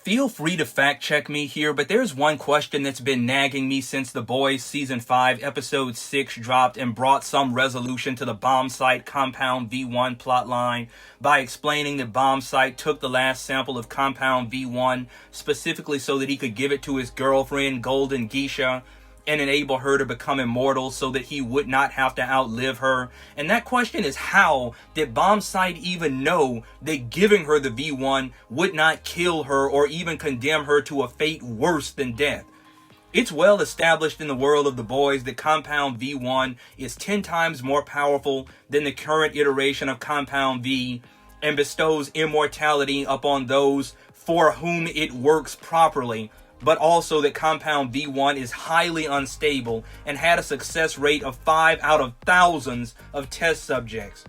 Feel free to fact check me here, but there's one question that's been nagging me since The Boys Season 5, Episode 6 dropped and brought some resolution to the Bombsight Compound V1 plotline by explaining that Bombsight took the last sample of Compound V1 specifically so that he could give it to his girlfriend, Golden Geisha, and enable her to become immortal so that he would not have to outlive her. And that question is, how did Bombsight even know that giving her the V1 would not kill her or even condemn her to a fate worse than death? It's well established in the world of The Boys that Compound V1 is 10 times more powerful than the current iteration of Compound V and bestows immortality upon those for whom it works properly, but also that Compound V1 is highly unstable and had a success rate of 5 out of thousands of test subjects.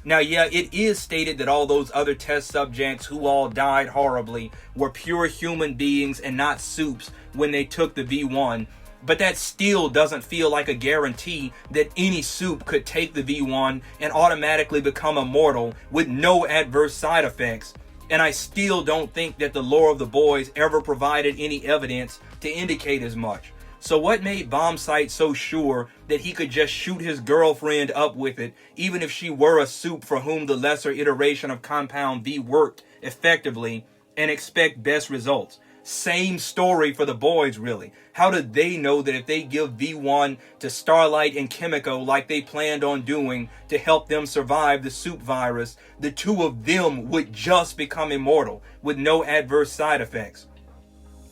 Now, yeah, it is stated that all those other test subjects who all died horribly were pure human beings and not soups when they took the V1, but that still doesn't feel like a guarantee that any soup could take the V1 and automatically become immortal with no adverse side effects. And I still don't think that the lore of The Boys ever provided any evidence to indicate as much. So what made Bombsight so sure that he could just shoot his girlfriend up with it, even if she were a soup for whom the lesser iteration of Compound V worked effectively, and expect best results? Same story for The Boys, really. How did they know that if they give V1 to Starlight and Kimiko like they planned on doing to help them survive the soup virus, the two of them would just become immortal with no adverse side effects?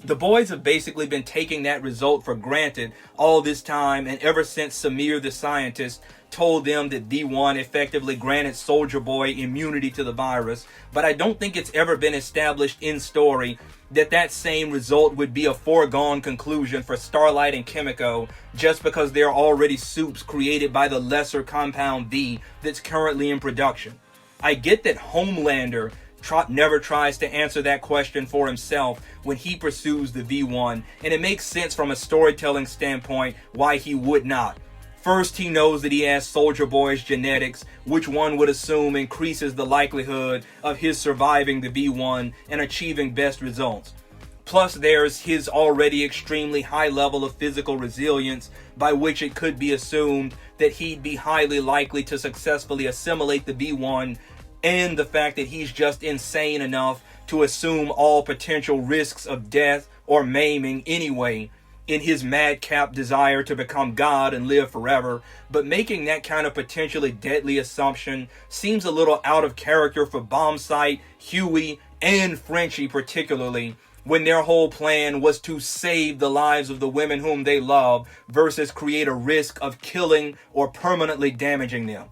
The Boys have basically been taking that result for granted all this time, and ever since Samir the scientist told them that V1 effectively granted Soldier Boy immunity to the virus, but I don't think it's ever been established in story that that same result would be a foregone conclusion for Starlight and Kimiko just because they're already soups created by the lesser Compound V that's currently in production. I get that Homelander never tries to answer that question for himself when he pursues the V1, and it makes sense from a storytelling standpoint why he would not. First, he knows that he has Soldier Boy's genetics, which one would assume increases the likelihood of his surviving the V1 and achieving best results. Plus, there's his already extremely high level of physical resilience, by which it could be assumed that he'd be highly likely to successfully assimilate the V1, and the fact that he's just insane enough to assume all potential risks of death or maiming anyway, in his madcap desire to become God and live forever. But making that kind of potentially deadly assumption seems a little out of character for Bombsight, Huey, and Frenchie particularly, when their whole plan was to save the lives of the women whom they love versus create a risk of killing or permanently damaging them.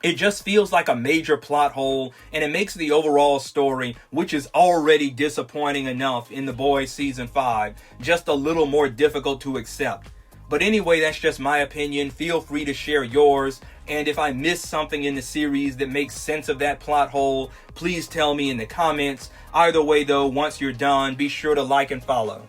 It just feels like a major plot hole, and it makes the overall story, which is already disappointing enough in The Boys Season 5, just a little more difficult to accept. But anyway, that's just my opinion. Feel free to share yours, and if I missed something in the series that makes sense of that plot hole, please tell me in the comments. Either way though, once you're done, be sure to like and follow.